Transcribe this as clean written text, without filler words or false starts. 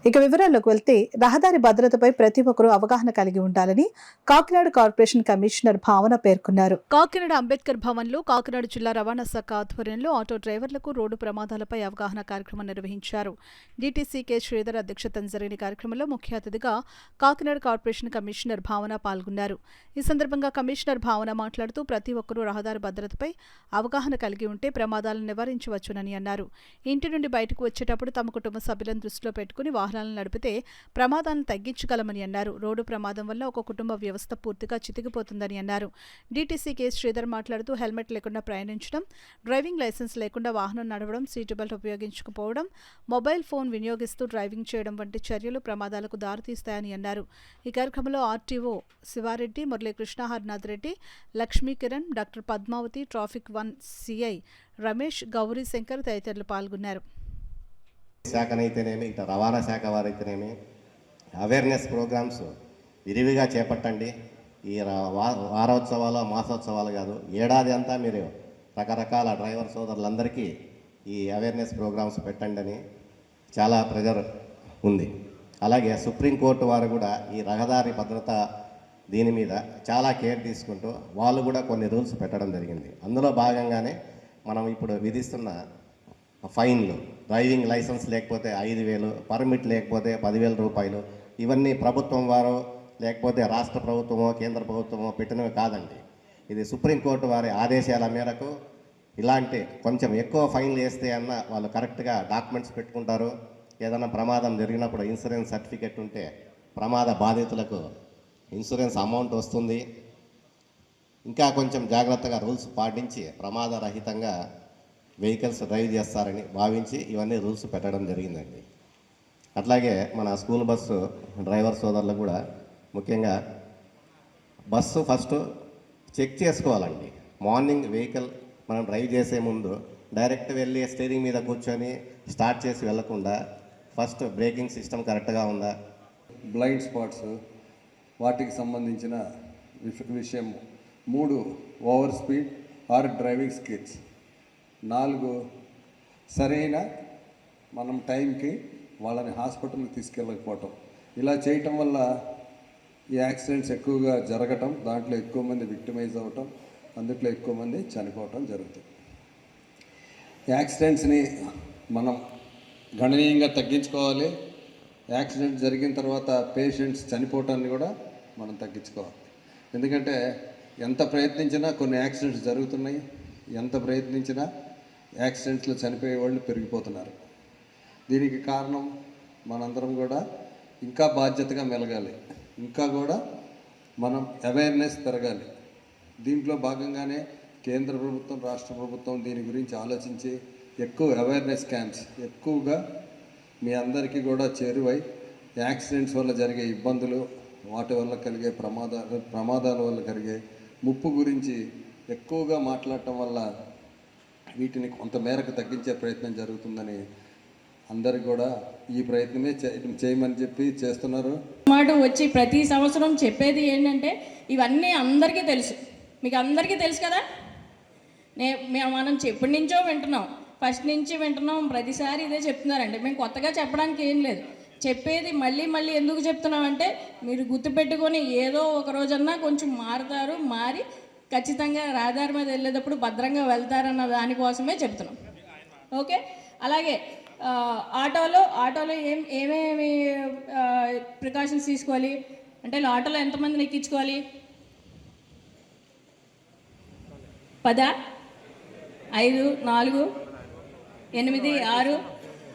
ఇక వివరాల్లోకి వెళ్తే రహదారి భద్రతపై ప్రతి ఒక్కరూ అవగాహన కలిగి ఉండాలని కాకినాడ కార్పొరేషన్ కమిషనర్ భావన పేర్కొన్నారు. కాకినాడ అంబేద్కర్ భవన్లో కాకినాడ జిల్లా రవాణా శాఖ ఆధ్వర్యంలో ఆటో డ్రైవర్లకు రోడ్డు ప్రమాదాలపై అవగాహన కార్యక్రమం నిర్వహించారు. డీటీసీ కె శ్రీధర్ అధ్యక్షతన జరిగిన కార్యక్రమంలో ముఖ్య అతిథిగా కాకినాడ కార్పొరేషన్ కమిషనర్ భావన పాల్గొన్నారు. ఈ సందర్భంగా కమిషనర్ భావన మాట్లాడుతూ ప్రతి ఒక్కరూ రహదారి భద్రతపై అవగాహన కలిగి ఉంటే ప్రమాదాలను నివారించవచ్చునని అన్నారు. ఇంటి నుండి బయటకు వచ్చేటప్పుడు తమ కుటుంబ సభ్యులను దృష్టిలో పెట్టుకుని వాహనాలను నడిపితే ప్రమాదాలను తగ్గించగలమని అన్నారు. రోడ్డు ప్రమాదం వల్ల ఒక కుటుంబ వ్యవస్థ పూర్తిగా చితికిపోతుందని అన్నారు. డీటీసీ కె శ్రీధర్ మాట్లాడుతూ హెల్మెట్ లేకుండా ప్రయాణించడం, డ్రైవింగ్ లైసెన్స్ లేకుండా వాహనం నడవడం, సీటు బెల్ట్ ఉపయోగించకపోవడం, మొబైల్ ఫోన్ వినియోగిస్తూ డ్రైవింగ్ చేయడం వంటి చర్యలు ప్రమాదాలకు దారితీస్తాయని అన్నారు. ఈ కార్యక్రమంలో RTO Sivareddy, Muralikrishna, Harnath Reddy, Lakshmi Kiran, doctor Padmavathi, traffic 1 CI Ramesh, Gauri Shankar తదితరులు పాల్గొన్నారు. శాఖనైతేనేమి, ఇటు రవాణా శాఖ వారైతేనేమి అవేర్నెస్ ప్రోగ్రామ్స్ విరివిగా చేపట్టండి. ఈ వారోత్సవాలు మాసోత్సవాలు కాదు, ఏడాది అంతా మీరు రకరకాల డ్రైవర్ సోదరులందరికీ ఈ అవేర్నెస్ ప్రోగ్రామ్స్ పెట్టండి అని చాలా ప్రెజర్ ఉంది. అలాగే సుప్రీంకోర్టు వారు కూడా ఈ రహదారి భద్రత దీని మీద చాలా కేర్ తీసుకుంటూ వాళ్ళు కూడా కొన్ని రూల్స్ పెట్టడం జరిగింది. అందులో భాగంగానే మనం ఇప్పుడు విధిస్తున్న ఫైన్లు, డ్రైవింగ్ లైసెన్స్ లేకపోతే 5,000, పర్మిట్ లేకపోతే 10,000 రూపాయలు, ఇవన్నీ ప్రభుత్వం వారు లేకపోతే రాష్ట్ర ప్రభుత్వమో కేంద్ర ప్రభుత్వమో పెట్టినవి కాదండి. ఇది సుప్రీంకోర్టు వారి ఆదేశాల మేరకు ఇలాంటి కొంచెం ఎక్కువ ఫైన్లు వేస్తే అన్న వాళ్ళు కరెక్ట్గా డాక్యుమెంట్స్ పెట్టుకుంటారు. ఏదైనా ప్రమాదం జరిగినప్పుడు ఇన్సూరెన్స్ సర్టిఫికెట్ ఉంటే ప్రమాద బాధితులకు ఇన్సూరెన్స్ అమౌంట్ వస్తుంది. ఇంకా కొంచెం జాగ్రత్తగా రూల్స్ పాటించి ప్రమాదరహితంగా వెహికల్స్ డ్రైవ్ చేస్తారని భావించి ఇవన్నీ రూల్స్ పెట్టడం జరిగిందండి. అట్లాగే మన స్కూల్ బస్సు డ్రైవర్ సోదరులు కూడా ముఖ్యంగా బస్సు ఫస్ట్ చెక్ చేసుకోవాలండి. మార్నింగ్ వెహికల్ మనం డ్రైవ్ చేసే ముందు డైరెక్ట్ వెళ్ళి స్టీరింగ్ మీద కూర్చొని స్టార్ట్ చేసి వెళ్లకుండా ఫస్ట్ బ్రేకింగ్ సిస్టమ్ కరెక్ట్గా ఉందా, బ్లైండ్ స్పాట్స్ వాటికి సంబంధించిన విషయం, 3 over speed or driving skills, 4 సరైన మనం టైంకి వాళ్ళని హాస్పిటల్కి తీసుకెళ్ళకపోవటం. ఇలా చేయటం వల్ల ఈ యాక్సిడెంట్స్ ఎక్కువగా జరగటం, దాంట్లో ఎక్కువ మంది విక్టిమైజ్ అవ్వటం, అందుట్లో ఎక్కువ మంది చనిపోవటం జరుగుతుంది. యాక్సిడెంట్స్ని మనం గణనీయంగా తగ్గించుకోవాలి. యాక్సిడెంట్ జరిగిన తర్వాత పేషెంట్స్ చనిపోవటాన్ని కూడా మనం తగ్గించుకోవాలి. ఎందుకంటే ఎంత ప్రయత్నించినా కొన్ని యాక్సిడెంట్స్ జరుగుతున్నాయి, ఎంత ప్రయత్నించినా యాక్సిడెంట్స్లో చనిపోయే వాళ్ళు పెరిగిపోతున్నారు. దీనికి కారణం మనందరం కూడా ఇంకా బాధ్యతగా మెలగాలి, ఇంకా కూడా మనం అవేర్నెస్ పెరగాలి. దీంట్లో భాగంగానే కేంద్ర ప్రభుత్వం, రాష్ట్ర ప్రభుత్వం దీని గురించి ఆలోచించి ఎక్కువ అవేర్నెస్ క్యాంప్స్ ఎక్కువగా మీ అందరికీ కూడా చేరువై యాక్సిడెంట్స్ వల్ల జరిగే ఇబ్బందులు, వాటి వల్ల కలిగే ప్రమాదాల వల్ల కలిగే ముప్పు గురించి ఎక్కువగా మాట్లాడటం వల్ల వీటిని కొంతమేరకు తగ్గించే ప్రయత్నం జరుగుతుందని అందరికి కూడా ఈ ప్రయత్నమే చేయమని చెప్పి చేస్తున్నారు. మాట వచ్చి ప్రతి సంవత్సరం చెప్పేది ఏంటంటే ఇవన్నీ అందరికీ తెలుసు, మీకు అందరికీ తెలుసు కదా. మనం ఎప్పటి నుంచో వింటున్నాం, ఫస్ట్ నుంచి వింటున్నాం, ప్రతిసారి ఇదే చెప్తున్నారండి. మేము కొత్తగా చెప్పడానికి ఏం లేదు. చెప్పేది మళ్ళీ మళ్ళీ ఎందుకు చెప్తున్నామంటే మీరు గుర్తుపెట్టుకొని ఏదో ఒక రోజన్నా కొంచెం మారుతారు, మారి ఖచ్చితంగా రహదారి మీద వెళ్ళేటప్పుడు భద్రంగా వెళ్తారన్న దానికోసమే చెప్తున్నాం. ఓకే, అలాగే ఆటోలో ఏమేమి ప్రికాషన్స్ తీసుకోవాలి అంటే, ఆటోలో ఎంతమందిని ఎక్కించుకోవాలి? 10, 5, 4, 8, 6